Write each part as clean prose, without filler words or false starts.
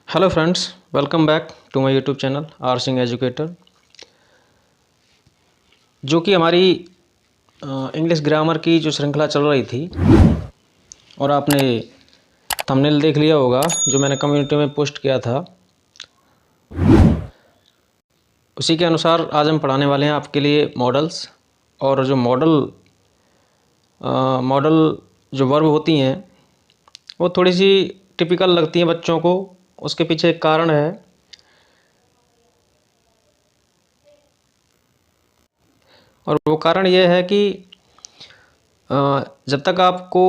Hello friends, welcome back to my YouTube channel R Singh educator. जो कि हमारी English grammar की जो श्रृंखला चल रही थी और आपने थंबनेल देख लिया होगा जो मैंने कम्युनिटी में पोस्ट किया था, उसी के अनुसार आज हम पढ़ाने वाले हैं आपके लिए मॉडल्स। और जो मॉडल जो वर्ब होती हैं वो थोड़ी सी टिपिकल लगती हैं बच्चों को। उसके पीछे एक कारण है, और वो कारण ये है कि जब तक आपको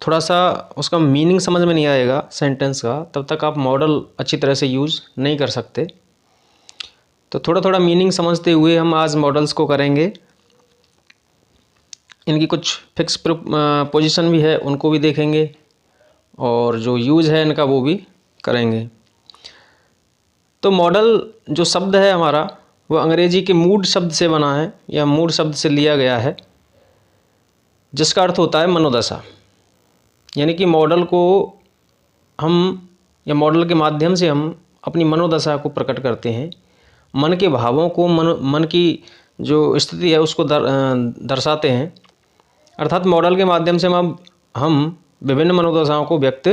थोड़ा सा उसका मीनिंग समझ में नहीं आएगा सेंटेंस का, तब तक आप मॉडल अच्छी तरह से यूज़ नहीं कर सकते। तो थोड़ा थोड़ा मीनिंग समझते हुए हम आज मॉडल्स को करेंगे। इनकी कुछ फिक्स पोजीशन भी है, उनको भी देखेंगे, और जो यूज़ है इनका वो भी करेंगे। तो मॉडल जो शब्द है हमारा, वो अंग्रेजी के मूड शब्द से बना है या मूड शब्द से लिया गया है, जिसका अर्थ होता है मनोदशा। यानी कि मॉडल को हम या मॉडल के माध्यम से हम अपनी मनोदशा को प्रकट करते हैं, मन के भावों को, मन की जो स्थिति है उसको दर्शाते हैं। अर्थात मॉडल के माध्यम से हम विभिन्न मनोदशाओं को व्यक्त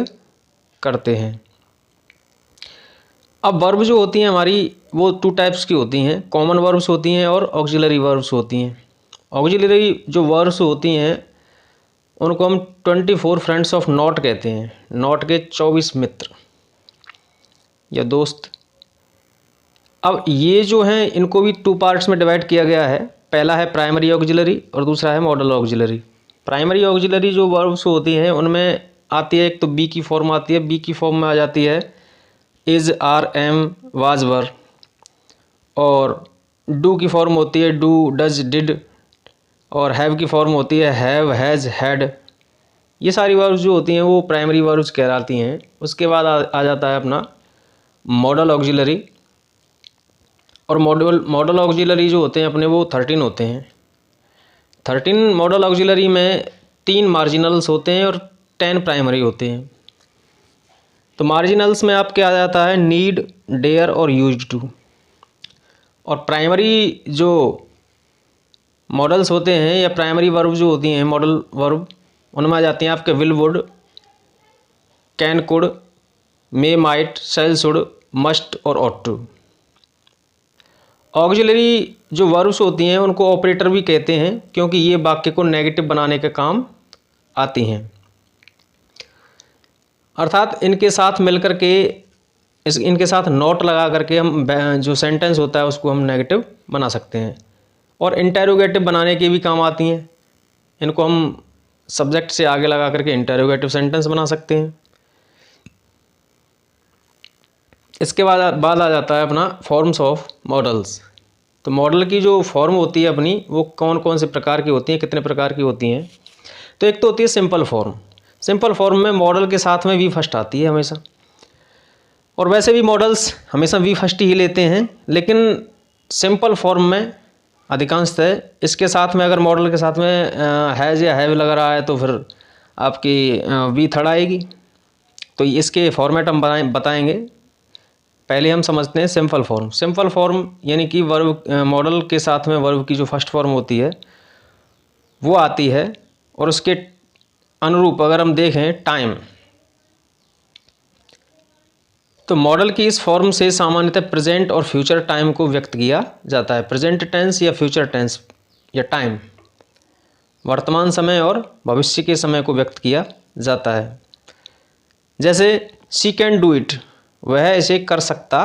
करते हैं। अब वर्ब जो होती हैं हमारी, वो टू टाइप्स की होती हैं, कॉमन वर्ब्स होती हैं और ऑक्सिलरी वर्ब्स होती हैं। ऑक्सिलरी जो वर्ब्स होती हैं उनको हम 24 फ्रेंड्स ऑफ नॉट कहते हैं। नॉट के 24 मित्र या दोस्त। अब ये जो हैं इनको भी टू पार्ट्स में डिवाइड किया गया है। पहला है प्राइमरी ऑक्सिलरी और दूसरा है मॉडल ऑक्सिलरी। प्राइमरी ऑक्सिलरी जो वर्ब्स होती हैं उनमें आती है, एक तो बी की फॉर्म आती है, बी की फॉर्म में आ जाती है इज़, आर, एम, वाज, वर। और डू की फॉर्म होती है डू, डज, डिड। और हैव की फॉर्म होती है हैव, हैज़, हैड। ये सारी वर्ब्स जो होती हैं वो प्राइमरी वर्ब्स कहलाती हैं। उसके बाद आ जाता है अपना मॉडल ऑक्सिलरी। और मॉडल ऑक्सिलरी जो होते हैं अपने, वो 13 होते हैं। 13 मॉडल ऑक्सिलरी में 3 मार्जिनल्स होते हैं और 10 प्राइमरी होते हैं। तो मार्जिनल्स में आपके आ जाता है नीड, डेयर और यूज्ड टू। और प्राइमरी जो मॉडल्स होते हैं या प्राइमरी वर्ब जो होती हैं मॉडल वर्ब, उनमें आ जाती हैं आपके will, would, can, could, may, might, shall, should, must और ऑट टू। ऑक्सिलरी जो वर्ब्स होती हैं उनको ऑपरेटर भी कहते हैं, क्योंकि ये वाक्य को नेगेटिव बनाने के काम आती हैं। अर्थात इनके साथ मिलकर के, इनके साथ नॉट लगा करके हम जो सेंटेंस होता है उसको हम नेगेटिव बना सकते हैं। और इंटेरोगेटिव बनाने की भी काम आती हैं। इनको हम सब्जेक्ट से आगे लगा करके इंटेरोगेटिव सेंटेंस बना सकते हैं। इसके बाद आ जाता है अपना फॉर्म्स ऑफ मॉडल्स। तो मॉडल की जो फॉर्म होती है अपनी, वो कौन कौन से प्रकार की होती हैं, कितने प्रकार की होती हैं। तो एक तो होती है सिंपल फॉर्म। सिंपल फॉर्म में मॉडल के साथ में वी फर्स्ट आती है हमेशा। और वैसे भी मॉडल्स हमेशा वी फर्स्ट ही लेते हैं, लेकिन सिंपल फॉर्म में अधिकांशतः इसके साथ में, अगर मॉडल के साथ में हैज़ या हैव लग रहा है तो फिर आपकी वी थर्ड आएगी। तो इसके फॉर्मेट हम बताएंगे। पहले हम समझते हैं सिंपल फॉर्म। सिंपल फॉर्म यानी कि वर्ब, मॉडल के साथ में वर्ब की जो फर्स्ट फॉर्म होती है वो आती है, और उसके अनुरूप अगर हम देखें टाइम, तो मॉडल की इस फॉर्म से सामान्यतः प्रेजेंट और फ्यूचर टाइम को व्यक्त किया जाता है। प्रेजेंट टेंस या फ्यूचर टेंस या टाइम, वर्तमान समय और भविष्य के समय को व्यक्त किया जाता है। जैसे शी कैन डू इट, वह इसे कर सकता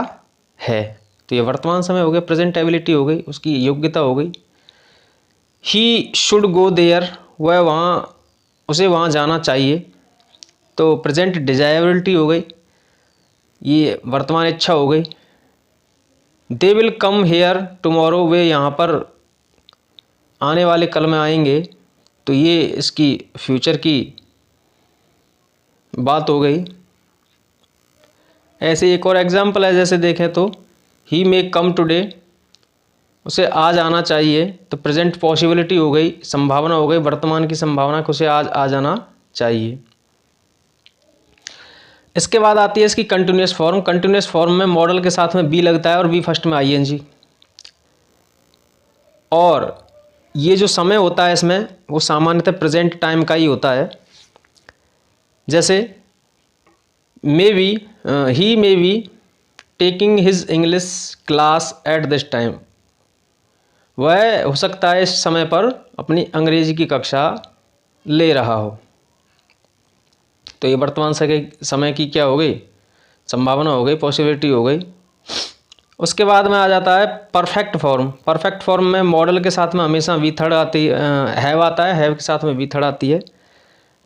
है, तो ये वर्तमान समय हो गया, प्रेजेंट एबिलिटी हो गई, उसकी योग्यता हो गई। ही शुड गो देयर, वह उसे वहाँ जाना चाहिए, तो प्रेजेंट डिजायबिलिटी हो गई, ये वर्तमान इच्छा हो गई। They will come here tomorrow, वे यहाँ पर आने वाले कल में आएंगे, तो ये इसकी फ्यूचर की बात हो गई। ऐसे एक और एग्जाम्पल है, जैसे देखें तो ही मे कम टुडे, उसे आज आना चाहिए, तो प्रेजेंट पॉसिबिलिटी हो गई, संभावना हो गई, वर्तमान की संभावना कि उसे आज आ जाना चाहिए। इसके बाद आती है इसकी कंटिन्यूस फॉर्म। कंटिन्यूस फॉर्म में मॉडल के साथ में बी लगता है और बी फर्स्ट में आईएनजी। और ये जो समय होता है इसमें वो सामान्यतः प्रेजेंट टाइम का ही होता है। जैसे he may be taking his English class at this time, वह हो सकता है इस समय पर अपनी अंग्रेजी की कक्षा ले रहा हो। तो ये वर्तमान समय की क्या हो गई, संभावना हो गई, पॉसिबिलिटी हो गई। उसके बाद में आ जाता है परफेक्ट फॉर्म। परफेक्ट फॉर्म में मॉडल के साथ में हमेशा वी थर्ड आती, हैव आता है, हैव के साथ में वी थर्ड आती है।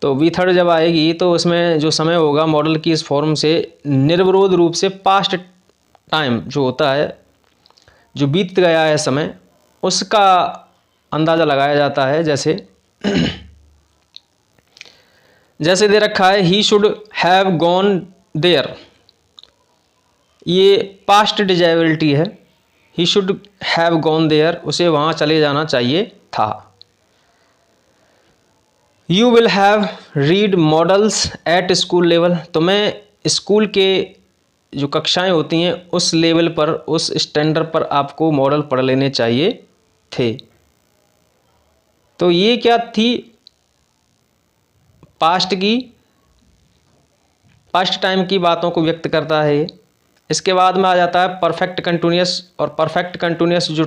तो वी थर्ड जब आएगी तो उसमें जो समय होगा मॉडल की इस फॉर्म से निर्विरोध रूप से पास्ट टाइम जो होता है, जो बीत गया है समय, उसका अंदाज़ा लगाया जाता है। जैसे दे रखा है he should have gone there, ये पास्ट डिजायबिलिटी है। He should have gone there, उसे वहाँ चले जाना चाहिए था। You will have read modals at school level, तो मैं स्कूल के जो कक्षाएं होती हैं उस लेवल पर, उस स्टैंडर्ड पर आपको मॉडल पढ़ लेने चाहिए थे। तो ये क्या थी, पास्ट टाइम की बातों को व्यक्त करता है ये। इसके बाद में आ जाता है परफेक्ट कंटिन्यूअस। और परफेक्ट कंटिन्यूअस जो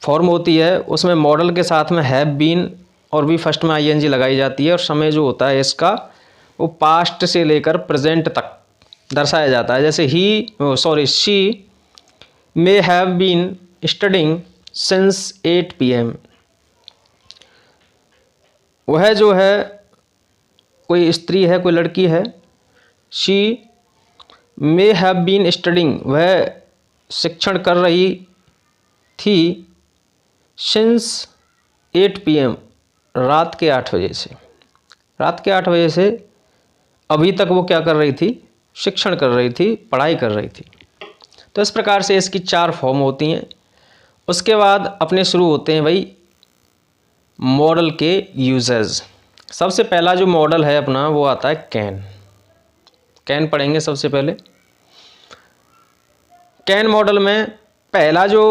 फॉर्म होती है उसमें मॉडल के साथ में हैव बीन और भी फर्स्ट में आईएनजी लगाई जाती है। और समय जो होता है इसका वो पास्ट से लेकर प्रेजेंट तक दर्शाया जाता है। जैसे she may have been studying since 8 PM, वह जो है कोई स्त्री है, कोई लड़की है। She may have been studying, वह शिक्षण कर रही थी सिंस 8 PM, रात के 8 बजे से। रात के 8 बजे से अभी तक वो क्या कर रही थी, शिक्षण कर रही थी, पढ़ाई कर रही थी। तो इस प्रकार से इसकी 4 फॉर्म होती हैं। उसके बाद अपने शुरू होते हैं भाई मॉडल के यूजेस। सबसे पहला जो मॉडल है अपना वो आता है कैन पढ़ेंगे सबसे पहले। कैन मॉडल में पहला जो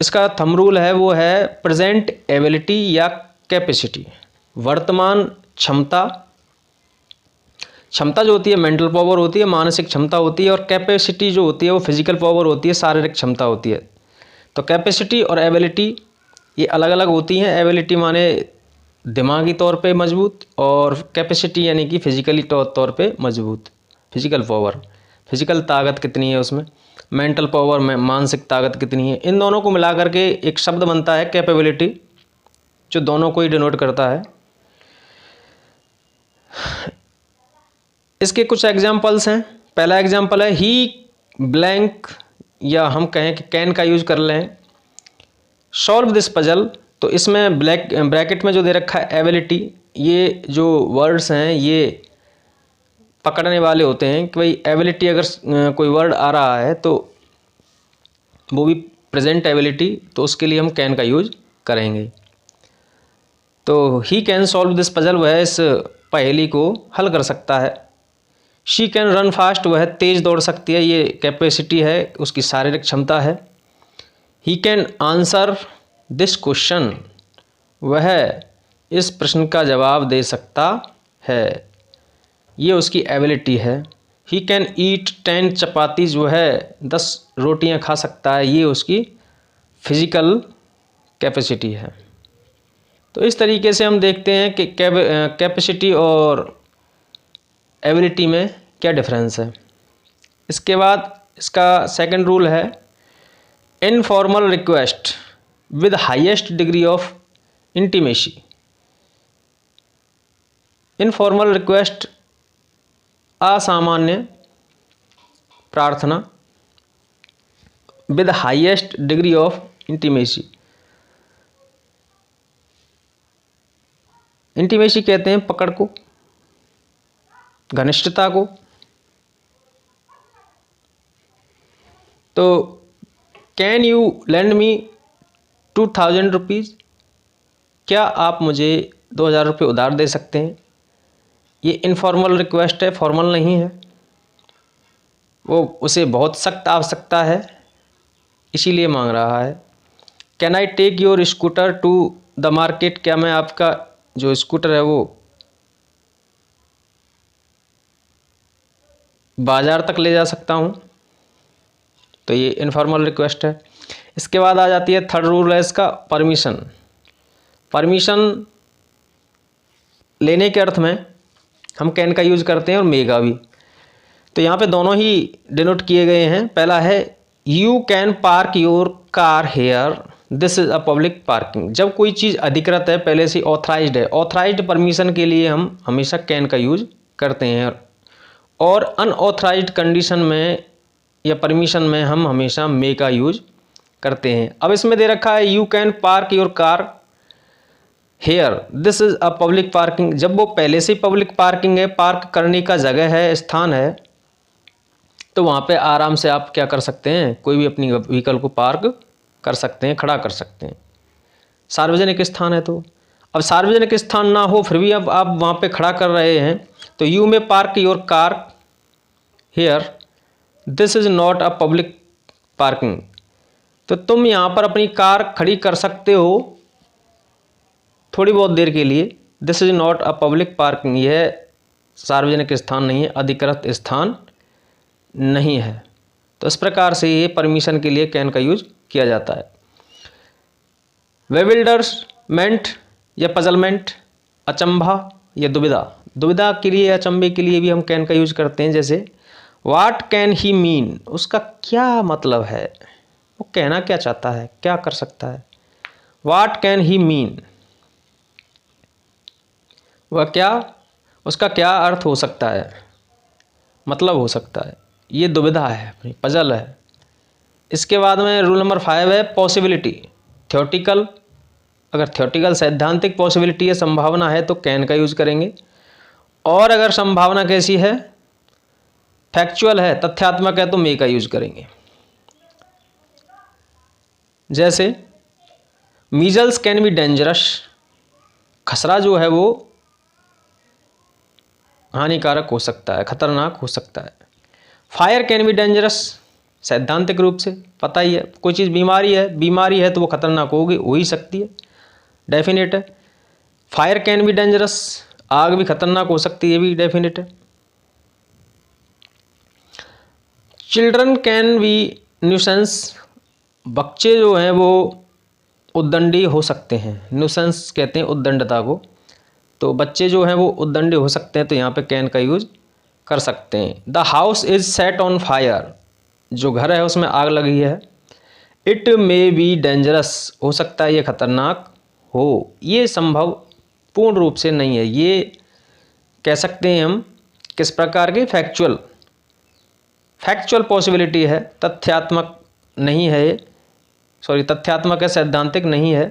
इसका थंब रूल है वो है प्रेजेंट एबिलिटी या कैपेसिटी। वर्तमान क्षमता जो होती है मेंटल पावर होती है, मानसिक क्षमता होती है। और कैपेसिटी जो होती है वो फिजिकल पावर होती है, शारीरिक क्षमता होती है। तो कैपेसिटी और एबिलिटी ये अलग अलग होती हैं। एबिलिटी माने दिमागी तौर पे मजबूत, और कैपेसिटी यानी कि फिजिकली तौर पे मजबूत। फिजिकल पावर, फिजिकल ताकत कितनी है उसमें, मेंटल पावर में मानसिक ताकत कितनी है, इन दोनों को मिला करके एक शब्द बनता है कैपेबिलिटी, जो दोनों को ही डिनोट करता है। इसके कुछ एग्जाम्पल्स हैं। पहला एग्जाम्पल है ही ब्लैंक, या हम कहें कि कैन का यूज कर लें, सॉल्व दिस पजल। तो इसमें ब्रैकेट में जो दे रखा है एबिलिटी, ये जो वर्ड्स हैं ये पकड़ने वाले होते हैं कि भाई एबिलिटी अगर कोई वर्ड आ रहा है तो वो भी प्रेजेंट एबिलिटी, तो उसके लिए हम कैन का यूज करेंगे। तो he can solve this puzzle, वह इस पहेली को हल कर सकता है। शी कैन रन फास्ट, वह तेज दौड़ सकती है, ये कैपेसिटी है, उसकी शारीरिक क्षमता है। He can answer this question, वह इस प्रश्न का जवाब दे सकता है, ये उसकी एबिलिटी है। ही कैन ईट 10 चपातीज, वह 10 रोटियां खा सकता है, ये उसकी फिजिकल कैपेसिटी है। तो इस तरीके से हम देखते हैं कि कैपेसिटी और एबिलिटी में क्या डिफरेंस है। इसके बाद इसका सेकंड रूल है informal request with highest degree of intimacy. Informal request असामान्य प्रार्थना, with highest degree of intimacy. Intimacy कहते हैं पकड़ को, घनिष्ठता को। तो can you lend me 2000 rupees, क्या आप मुझे 2000 रुपये उधार दे सकते हैं। ये इनफॉर्मल रिक्वेस्ट है, फॉर्मल नहीं है। वो उसे बहुत सख्त आवश्यकता है, इसीलिए मांग रहा है। Can I take your scooter to the market, क्या मैं आपका जो स्कूटर है वो बाज़ार तक ले जा सकता हूँ। तो ये इनफॉर्मल रिक्वेस्ट है। इसके बाद आ जाती है थर्ड रूल है इसका, परमिशन। परमिशन लेने के अर्थ में हम कैन का यूज़ करते हैं और मे का भी। तो यहाँ पे दोनों ही डिनोट किए गए हैं। पहला है you can park your car here, this is a public parking. जब कोई चीज़ अधिकृत है, पहले से ऑथराइज्ड है, ऑथराइज्ड परमिशन के लिए हम हमेशा कैन का यूज़ करते हैं, और अनऑथराइज्ड कंडीशन में या परमिशन में हम हमेशा मे का यूज करते हैं। अब इसमें दे रखा है you can park your car here, this is a public parking. जब वो पहले से पब्लिक पार्किंग है, पार्क करने का जगह है, स्थान है, तो वहाँ पे आराम से आप क्या कर सकते हैं, कोई भी अपनी व्हीकल को पार्क कर सकते हैं, खड़ा कर सकते हैं। सार्वजनिक स्थान है तो। अब सार्वजनिक स्थान ना हो फिर भी अब आप वहाँ पे खड़ा कर रहे हैं, तो you may park your car here, this is not a public parking. तो तुम यहाँ पर अपनी कार खड़ी कर सकते हो थोड़ी बहुत देर के लिए। This is not a public parking, यह सार्वजनिक स्थान नहीं है, अधिकृत स्थान नहीं है। तो इस प्रकार से ये परमिशन के लिए कैन का यूज किया जाता है। बेविल्डरमेंट या पजलमेंट, अचंभा या दुविधा। दुविधा के लिए, अचंभे के लिए भी हम कैन का यूज करते हैं। जैसे व्हाट कैन ही मीन, उसका क्या मतलब है, वो कहना क्या चाहता है, क्या कर सकता है। व्हाट कैन ही मीन, वह क्या, उसका क्या अर्थ हो सकता है, मतलब हो सकता है। ये दुविधा है, अपनी पजल है। इसके बाद में रूल नंबर 5 है पॉसिबिलिटी। थ्योरेटिकल, अगर थ्योरेटिकल सैद्धांतिक पॉसिबिलिटी है, संभावना है, तो कैन का यूज करेंगे। और अगर संभावना कैसी है, फैक्चुअल है, तथ्यात्मक है, तो मे का यूज करेंगे। जैसे मीजल्स कैन बी डेंजरस, खसरा जो है वो हानिकारक हो सकता है, खतरनाक हो सकता है। फायर कैन बी डेंजरस, सैद्धांतिक रूप से पता ही है, कोई चीज़ बीमारी है तो वो खतरनाक होगी, हो ही सकती है, डेफिनेट है। फायर कैन बी डेंजरस, आग भी खतरनाक हो सकती है, ये भी डेफिनेट है। चिल्ड्रन कैन बी न्यूसेंस, बच्चे जो हैं वो उद्दंडी हो सकते हैं। न्यूसेंस कहते हैं उद्दंडता को, तो बच्चे जो हैं वो उद्दंडी हो सकते हैं, तो यहाँ पे कैन का यूज कर सकते हैं। The house is set on fire, जो घर है उसमें आग लगी है। इट मे बी डेंजरस, हो सकता है ये खतरनाक हो। ये संभव पूर्ण रूप से नहीं है, ये कह सकते हैं हम किस प्रकार की, फैक्चुअल पॉसिबिलिटी है, तथ्यात्मक नहीं है ये, तथ्यात्मक है, सैद्धांतिक नहीं है।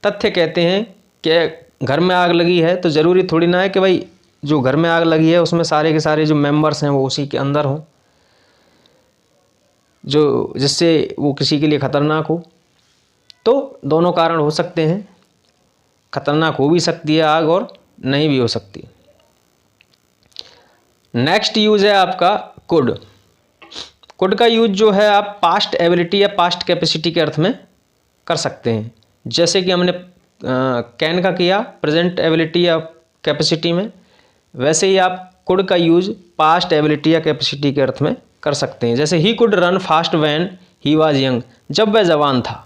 तथ्य कहते हैं कि घर में आग लगी है तो ज़रूरी थोड़ी ना है कि भाई जो घर में आग लगी है उसमें सारे के सारे जो मेंबर्स हैं वो उसी के अंदर हों, जो जिससे वो किसी के लिए खतरनाक हो। तो दोनों कारण हो सकते हैं, खतरनाक हो भी सकती है आग और नहीं भी हो सकती। नेक्स्ट यूज है आपका कुड। कुड का यूज जो है आप पास्ट एबिलिटी या पास्ट कैपेसिटी के अर्थ में कर सकते हैं। जैसे कि हमने कैन का किया प्रेजेंट एबिलिटी या कैपेसिटी में, वैसे ही आप कुड का यूज पास्ट एबिलिटी या कैपेसिटी के अर्थ में कर सकते हैं। जैसे he could run fast when he was young, जब वह जवान था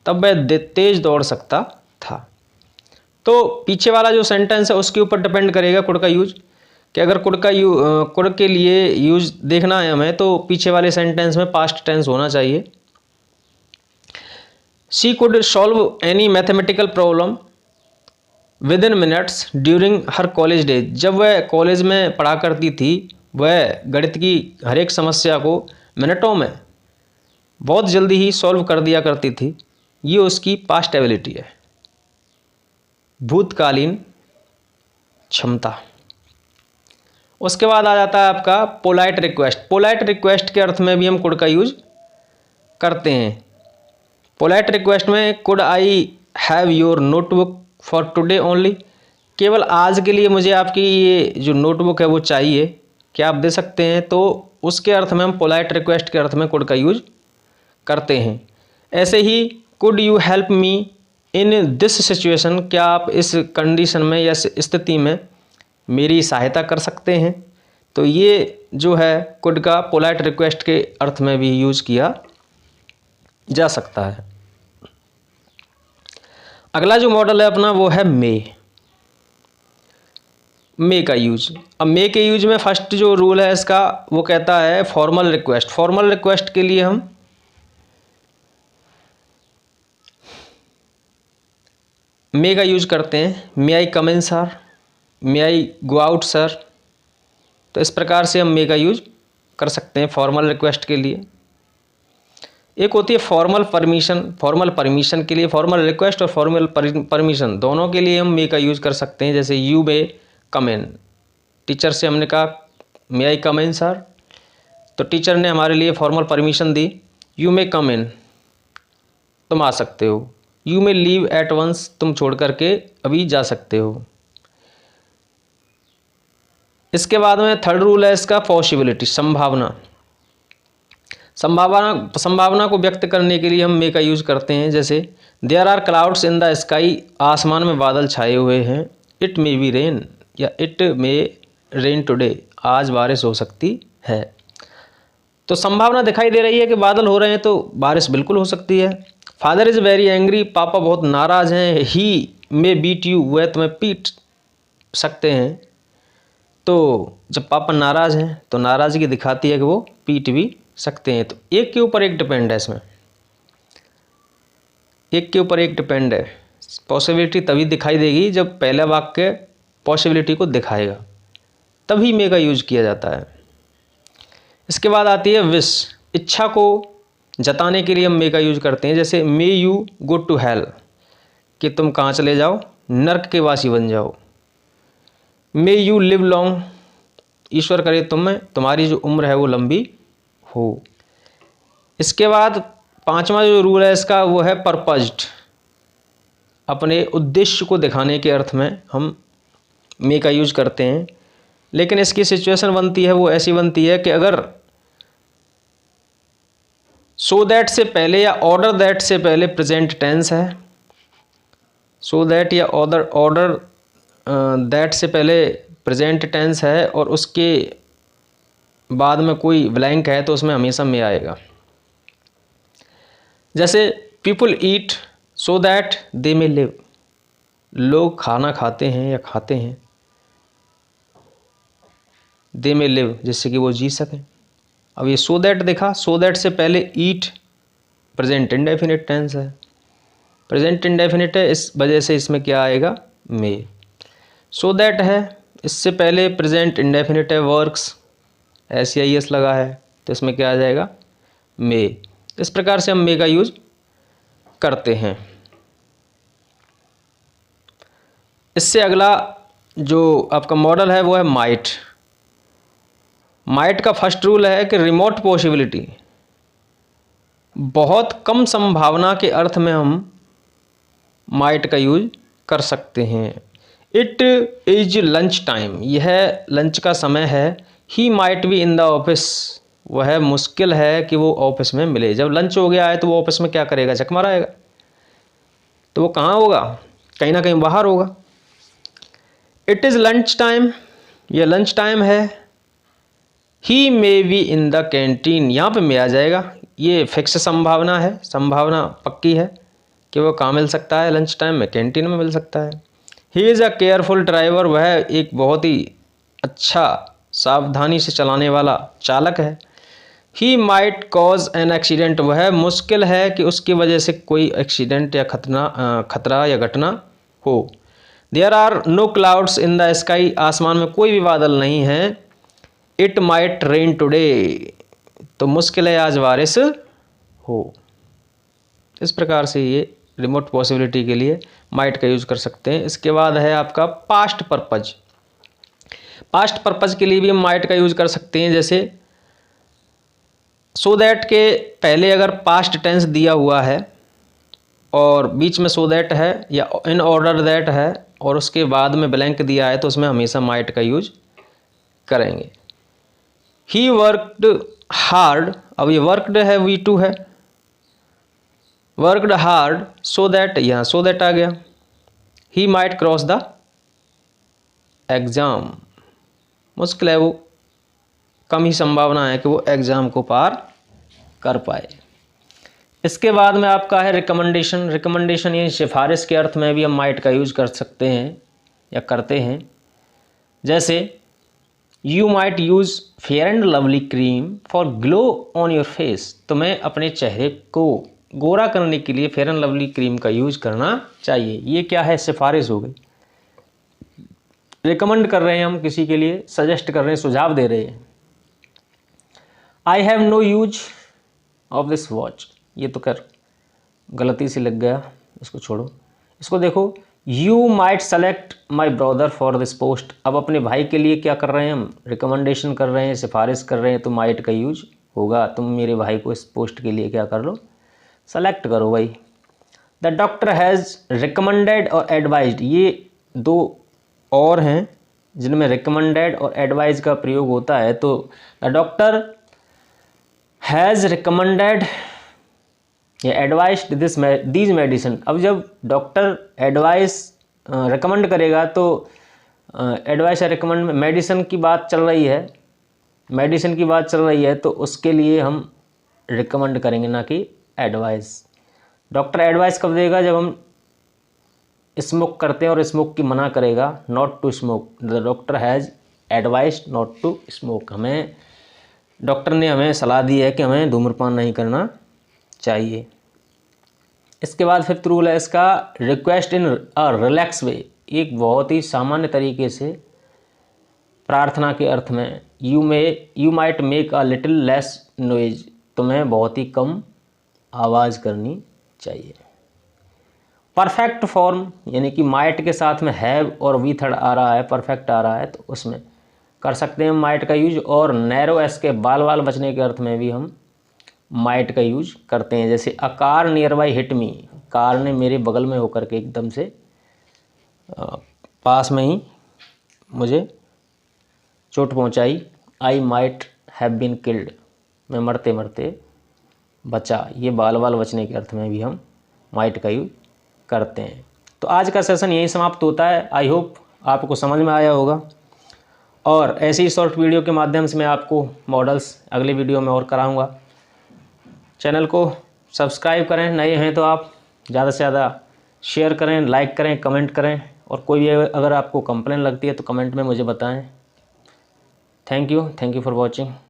तब वह तेज दौड़ सकता था। तो पीछे वाला जो सेंटेंस है उसके ऊपर डिपेंड करेगा कुड का यूज, कि अगर कुड के लिए यूज देखना है हमें तो पीछे वाले सेंटेंस में पास्ट टेंस होना चाहिए। She could solve any mathematical problem with in minutes during her college days, जब वह कॉलेज में पढ़ा करती थी वह गणित की हर एक समस्या को मिनटों में बहुत जल्दी ही सॉल्व कर दिया करती थी। ये उसकी पास्ट एबिलिटी है, भूतकालीन क्षमता। उसके बाद आ जाता है आपका पोलाइट रिक्वेस्ट। पोलाइट रिक्वेस्ट के अर्थ में भी हम कुड का यूज करते हैं। पोलाइट रिक्वेस्ट में could I have your notebook for today only, केवल आज के लिए मुझे आपकी ये जो नोटबुक है वो चाहिए, क्या आप दे सकते हैं? तो उसके अर्थ में हम पोलाइट रिक्वेस्ट के अर्थ में कुड का यूज करते हैं। ऐसे he could you help me in this situation, क्या आप इस कंडीशन में या स्थिति में मेरी सहायता कर सकते हैं? तो ये जो है कुड का पोलाइट रिक्वेस्ट के अर्थ में भी यूज किया जा सकता है। अगला जो मॉडल है अपना वो है मे का यूज। अब मे के यूज में फर्स्ट जो रूल है इसका वो कहता है फॉर्मल रिक्वेस्ट। फॉर्मल रिक्वेस्ट के लिए हम मे का यूज करते हैं। मे आई कम इन सर, मे आई गो आउट सर। तो इस प्रकार से हम मे का यूज कर सकते हैं फॉर्मल रिक्वेस्ट के लिए। एक होती है फॉर्मल परमिशन। फॉर्मल परमिशन के लिए, फॉर्मल रिक्वेस्ट और फॉर्मल परमिशन दोनों के लिए हम मे का यूज कर सकते हैं। जैसे you may come in, teacher से हमने कहा मे आई कम इन सर, तो टीचर ने हमारे लिए फॉर्मल परमिशन दी, यू मे कम इन, तुम आ सकते हो। You may leave at once, तुम छोड़ करके अभी जा सकते हो। इसके बाद में थर्ड रूल है इसका पॉसिबिलिटी, संभावना। संभावना को व्यक्त करने के लिए हम मे का यूज करते हैं। जैसे there are clouds in the sky, आसमान में बादल छाए हुए हैं। इट मे बी रेन, या इट मे रेन टुडे, आज बारिश हो सकती है। तो संभावना दिखाई दे रही है कि बादल हो रहे हैं, तो बारिश बिल्कुल हो सकती है। फादर इज़ वेरी एंग्री, पापा बहुत नाराज हैं। ही मे बीट यू, वह तुम्हें पीट सकते हैं। तो जब पापा नाराज हैं तो नाराज़गी दिखाती है कि वो पीट भी सकते हैं। तो एक के ऊपर एक डिपेंड है, इसमें एक के ऊपर एक डिपेंड है। पॉसिबिलिटी तभी दिखाई देगी जब पहला वाक्य पॉसिबिलिटी को दिखाएगा, तभी मे का यूज किया जाता है। इसके बाद आती है विश, इच्छा को जताने के लिए हम मे का यूज करते हैं। जैसे may you go to hell, कि तुम कहाँ चले जाओ, नर्क के वासी बन जाओ। मे यू लिव लॉन्ग, ईश्वर करे तुम्हारी जो उम्र है वो लंबी हो। इसके बाद पांचवा जो रूल है इसका वो है पर्पज्ड, अपने उद्देश्य को दिखाने के अर्थ में हम मे का यूज करते हैं। लेकिन इसकी सिचुएशन बनती है वो ऐसी बनती है कि अगर सो दैट से पहले या ऑर्डर दैट से पहले प्रेजेंट टेंस है, सो दैट या ऑर्डर दैट से पहले प्रेजेंट टेंस है और उसके बाद में कोई ब्लैंक है, तो उसमें हमेशा मे आएगा। जैसे people eat so that they may live, लोग खाना खाते हैं या खाते हैं, दे मे लिव, जिससे कि वो जी सकें। अब ये सो दैट देखा, सो दैट से पहले ईट प्रेजेंट इंडेफिनिट टेंस है, प्रेजेंट इंडेफिनिट है, इस वजह से इसमें क्या आएगा, मे। सो दैट है, इससे पहले प्रेजेंट इंडेफिनिट है, वर्क्स, SEIS लगा है, तो इसमें क्या आ जाएगा, मे। इस प्रकार से हम मे का यूज करते हैं। इससे अगला जो आपका मॉडल है वो है माइट। माइट का फर्स्ट रूल है कि रिमोट पॉसिबिलिटी, बहुत कम संभावना के अर्थ में हम माइट का यूज कर सकते हैं। इट इज लंच टाइम, यह लंच का समय है। He might be in the office, वह मुश्किल है कि वो ऑफिस में मिले। जब लंच हो गया है तो वो ऑफिस में क्या करेगा, झक माराएगा, तो वो कहाँ होगा, कहीं ना कहीं बाहर होगा। इट इज़ लंच टाइम, यह लंच टाइम है। He may be in the canteen, यहाँ पे मे आ जाएगा, ये फिक्स संभावना है, संभावना पक्की है कि वो कहाँ मिल सकता है, लंच टाइम में, कैंटीन में मिल सकता है। He is a careful driver, वह एक बहुत ही अच्छा सावधानी से चलाने वाला चालक है। He might cause an accident, वह मुश्किल है कि उसकी वजह से कोई एक्सीडेंट या खतरा या घटना हो। There are no clouds in the sky, आसमान में कोई भी बादल नहीं है। इट माइट रेन टुडे, तो मुश्किल है आज बारिश हो। इस प्रकार से ये रिमोट पॉसिबिलिटी के लिए माइट का यूज़ कर सकते हैं। इसके बाद है आपका पास्ट पर्पज। पास्ट पर्पज के लिए भी हम माइट का यूज़ कर सकते हैं। जैसे सो दैट के पहले अगर पास्ट टेंस दिया हुआ है और बीच में सो दैट है या इन ऑर्डर दैट है और उसके बाद में ब्लैंक दिया है तो उसमें हमेशा माइट का यूज करेंगे। ही वर्कड हार्ड, अब ये वर्कड है V2 है, वर्कड हार्ड सो दैट, यहाँ सो दैट आ गया। He might cross the exam, मुश्किल है, वो कम ही संभावना है कि वो एग्ज़ाम को पार कर पाए। इसके बाद में आपका है रिकमेंडेशन। रिकमेंडेशन ये सिफारिश के अर्थ में भी हम माइट का यूज कर सकते हैं या करते हैं। जैसे you might use fair and lovely cream for glow on your face, तुम्हें अपने चेहरे को गोरा करने के लिए फेयर एंड लवली क्रीम का यूज करना चाहिए। ये क्या है, सिफारिश हो गई। रिकमेंड कर रहे हैं हम किसी के लिए, सजेस्ट कर रहे हैं, सुझाव दे रहे हैं। I have no use of this watch, ये तो कर गलती से लग गया, इसको छोड़ो। इसको देखो, you might select my brother for this post, अब अपने भाई के लिए क्या कर रहे हैं हम, रिकमेंडेशन कर रहे हैं, सिफारिश कर रहे हैं, तो माइट का यूज होगा। तुम मेरे भाई को इस पोस्ट के लिए क्या कर लो, सेलेक्ट करो भाई। द डॉक्टर हैज़ रिकमेंडेड और एडवाइज्ड, ये दो और हैं जिनमें रिकमेंडेड और एडवाइज का प्रयोग होता है। तो द डॉक्टर हैज़ रिकमेंडेड या एडवाइस्ड दीज मेडिसिन, अब जब डॉक्टर एडवाइस रिकमेंड करेगा तो एडवाइस या रिकमेंड में मेडिसिन की बात चल रही है, मेडिसिन की बात चल रही है, तो उसके लिए हम रिकमेंड करेंगे, ना कि एडवाइस। डॉक्टर एडवाइस कब देगा, जब हम स्मोक करते हैं और स्मोक की मना करेगा, not to smoke. The doctor has advised not to smoke, हमें डॉक्टर ने हमें सलाह दी है कि हमें धूम्रपान नहीं करना चाहिए। इसके बाद फिफ्थ रूल है इसका, रिक्वेस्ट इन अ रिलैक्स वे, एक बहुत ही सामान्य तरीके से प्रार्थना के अर्थ में। You might make a little less noise, तुम्हें बहुत ही कम आवाज़ करनी चाहिए। परफेक्ट फॉर्म यानी कि माइट के साथ में हैव और वी थर्ड आ रहा है, परफेक्ट आ रहा है, तो उसमें कर सकते हैं माइट का यूज। और नैरो एस के बाल बाल बचने के अर्थ में भी हम माइट का यूज करते हैं। जैसे a car near by hit me, car ने मेरे बगल में होकर के एकदम से पास में ही मुझे चोट पहुंचाई। I might have been killed, मैं मरते मरते बचा, ये बाल बाल बचने के अर्थ में भी हम माइट का यूज करते हैं। तो आज का सेशन यही समाप्त होता है। आई होप आपको समझ में आया होगा, और ऐसी ही शॉर्ट वीडियो के माध्यम से मैं आपको मॉडल्स अगले वीडियो में और कराऊंगा। चैनल को सब्सक्राइब करें, नए हैं तो आप ज़्यादा से ज़्यादा शेयर करें, लाइक करें, कमेंट करें, और कोई भी अगर आपको कंप्लेन लगती है तो कमेंट में मुझे बताएं। Thank you for watching.